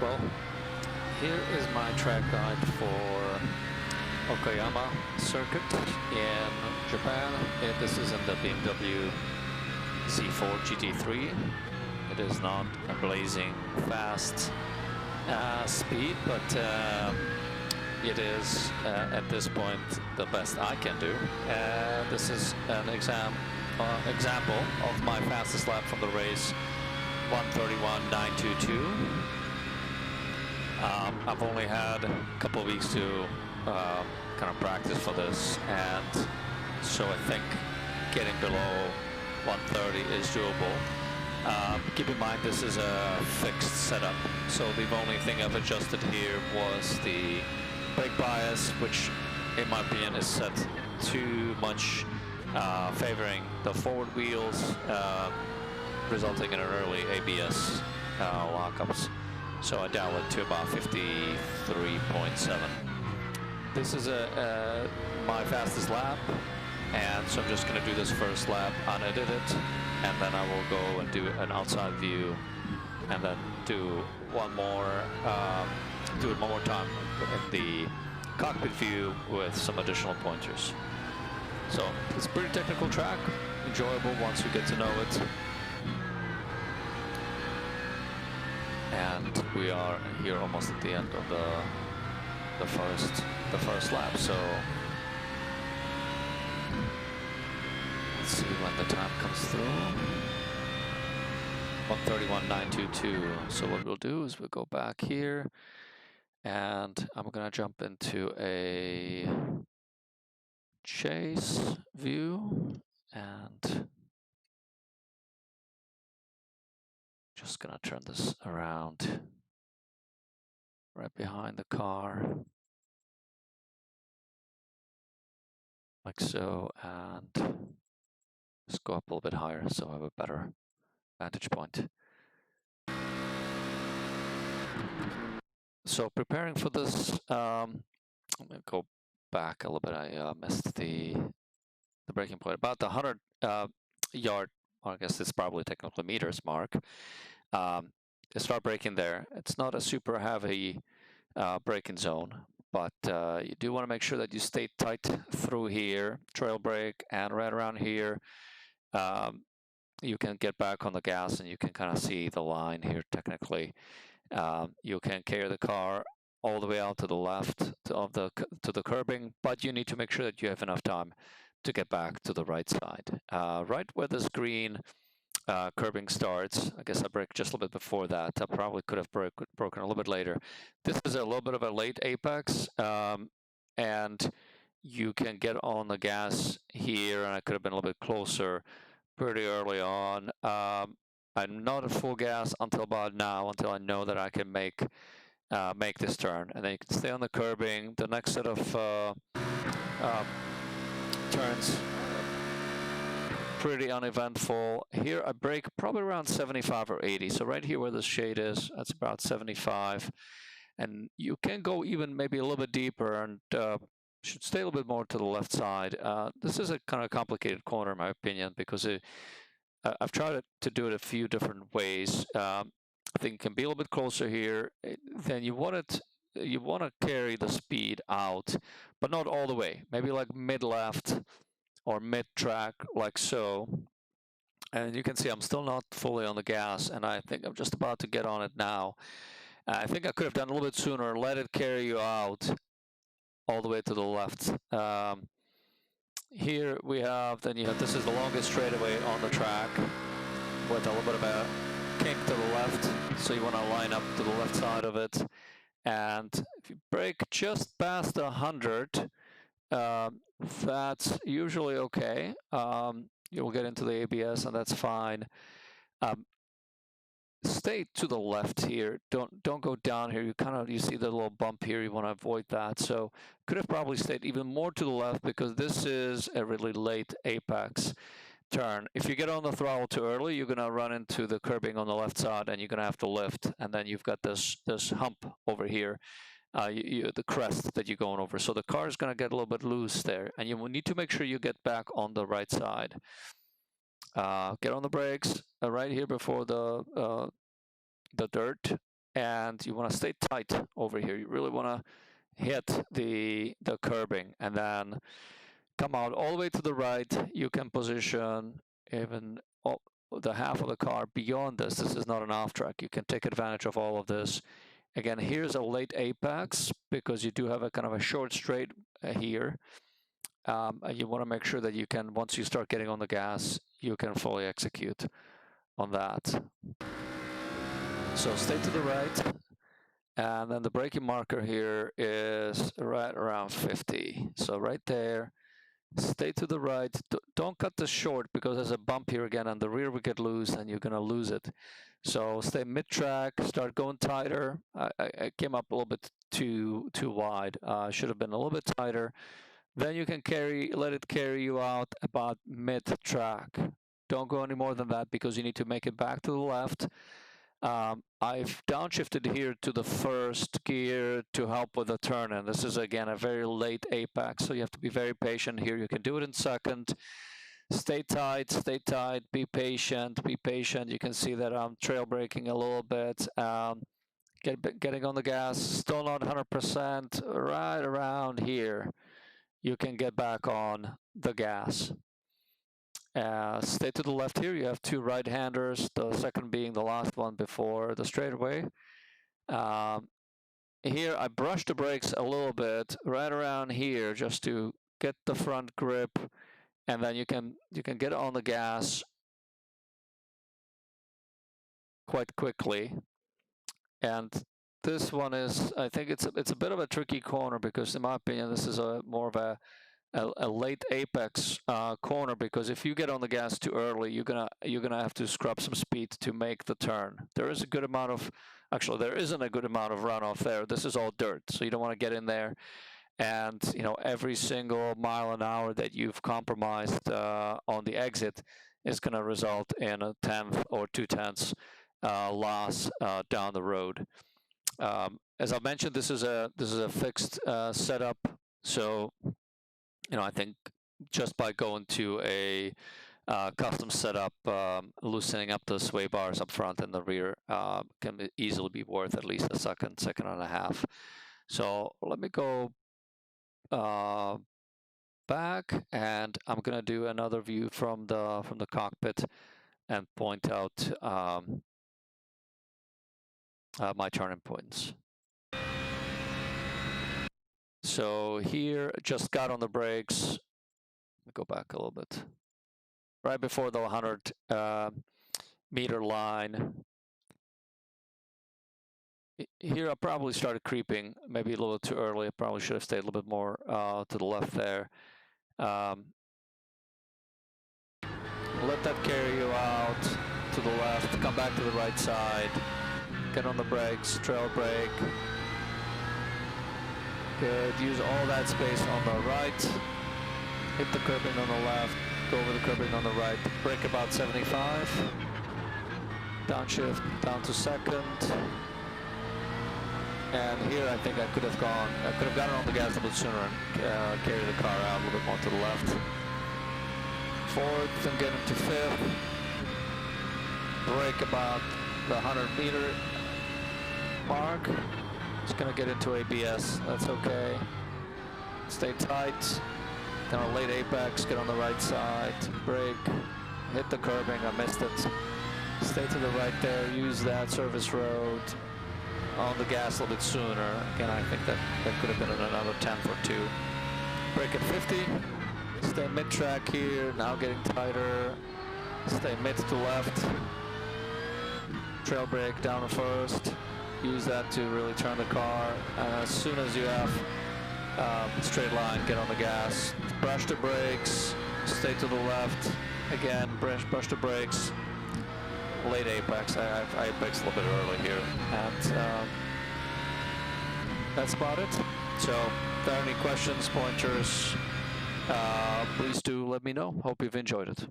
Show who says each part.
Speaker 1: Well, here is my track guide for Okayama circuit in Japan. This is in the BMW C4 GT3. It is not a blazing fast speed, but it is at this point the best I can do. This is an example of my fastest lap from the race, 1:31.922. I've only had a couple of weeks to kind of practice for this, and so I think getting below 1:30 is doable. Keep in mind this is a fixed setup, so the only thing I've adjusted here was the brake bias, which in my opinion is set too much favoring the forward wheels, resulting in an early ABS lockups. So I dialed it to about 53.7. This is my fastest lap, and so I'm just going to do this first lap unedited, and then I will go and do an outside view, and then do one more, do it one more time in the cockpit view with some additional pointers. So it's a pretty technical track, enjoyable once you get to know it. And we are here almost at the end of the first lap. So let's see when the time comes through. 1:31.922. So what we'll do is we'll go back here, and I'm gonna jump into a chase view, and just gonna turn this around right behind the car, like so, and just go up a little bit higher so I have a better vantage point. So preparing for this, I'm gonna go back a little bit. I missed the braking point, about the 100 yard, or I guess it's probably technically meters mark. Start braking there. It's not a super heavy braking zone, but you do want to make sure that you stay tight through here, trail brake, and right around here you can get back on the gas and you can kind of see the line here technically. You can carry the car all the way out to the left to the curbing, but you need to make sure that you have enough time to get back to the right side. Right where this green curbing starts, I guess I braked just a little bit before that. I probably could have broken a little bit later. This is a little bit of a late apex, and you can get on the gas here, and I could have been a little bit closer pretty early on. I'm not at full gas until about now, until I know that I can make this turn, and then you can stay on the curbing. The next set of turns, pretty uneventful. Here I brake probably around 75 or 80. So right here where the shade is, that's about 75. And you can go even maybe a little bit deeper and should stay a little bit more to the left side. This is a kind of complicated corner in my opinion, because I've tried to do it a few different ways. I think it can be a little bit closer here. Then you want to carry the speed out, but not all the way. Maybe like mid-left or mid-track, like so. And you can see I'm still not fully on the gas, and I think I'm just about to get on it now. I think I could have done a little bit sooner, let it carry you out all the way to the left. Here we have, this is the longest straightaway on the track with a little bit of a kink to the left, so you want to line up to the left side of it. And if you brake just past 100, that's usually okay. You'll get into the ABS, and that's fine. Stay to the left here. Don't go down here. You see the little bump here. You want to avoid that. So could have probably stayed even more to the left, because this is a really late apex turn. If you get on the throttle too early, you're gonna run into the curbing on the left side, and you're gonna have to lift. And then you've got this hump over here. The crest that you're going over. So the car is going to get a little bit loose there, and you will need to make sure you get back on the right side. Get on the brakes right here before the dirt, and you want to stay tight over here. You really want to hit the curbing, and then come out all the way to the right. You can position even the half of the car beyond this. This is not an off track. You can take advantage of all of this. Again, here's a late apex because you do have a kind of a short straight here. You want to make sure that you can, once you start getting on the gas, you can fully execute on that. So stay to the right, and then the braking marker here is right around 50. So right there, stay to the right. Don't cut this short because there's a bump here again, and the rear will get loose, and you're gonna lose it. So stay mid-track, start going tighter. I came up a little bit too wide. Should have been a little bit tighter. Then you can let it carry you out about mid-track. Don't go any more than that because you need to make it back to the left. I've downshifted here to the first gear to help with the turn, and this is again a very late apex, so you have to be very patient here. You can do it in second. Stay tight, be patient, be patient. You can see that I'm trail braking a little bit. Getting on the gas, still not 100%, right around here. You can get back on the gas. Stay to the left here. You have two right-handers, the second being the last one before the straightaway. Here I brushed the brakes a little bit right around here just to get the front grip, and then you can get on the gas quite quickly. And this one is, I think it's a bit of a tricky corner because in my opinion this is more of a late apex corner, because if you get on the gas too early, you're gonna have to scrub some speed to make the turn. There is a good amount of, actually there isn't a good amount of runoff there. This is all dirt, so you don't want to get in there. And every single mile an hour that you've compromised on the exit is going to result in a 1/10 or 2/10 loss down the road. As I mentioned, this is a fixed setup, so I think just by going to a custom setup, loosening up the sway bars up front and the rear can easily be worth at least a second and a half. So let me go back, and I'm gonna do another view from the cockpit and point out my turning points. So here, just got on the brakes. Let me go back a little bit. Right before the 100 meter line. Here I probably started creeping, maybe a little too early. I probably should have stayed a little bit more to the left there. Let that carry you out to the left, come back to the right side, get on the brakes, trail brake. Good, use all that space on the right, hit the curbing on the left, go over the curbing on the right, brake about 75, downshift down to second. And here I think I could have gotten on the gas a little bit sooner and carried the car out a little bit more to the left. Fourth and get into fifth. Brake about the 100 meter mark. Just gonna get into ABS, that's okay. Stay tight. Then a late apex, get on the right side, brake, hit the curbing, I missed it. Stay to the right there, use that service road. On the gas a little bit sooner. Again, I think that could have been another 1/10 or 2. Brake at 50. Stay mid-track here. Now getting tighter. Stay mid to left. Trail brake down first. Use that to really turn the car. And as soon as you have straight line, get on the gas. Brush the brakes. Stay to the left. Again, brush the brakes. Late apex. I apexed a little bit early here, and that's about it. So if there are any questions, pointers, please do let me know. Hope you've enjoyed it.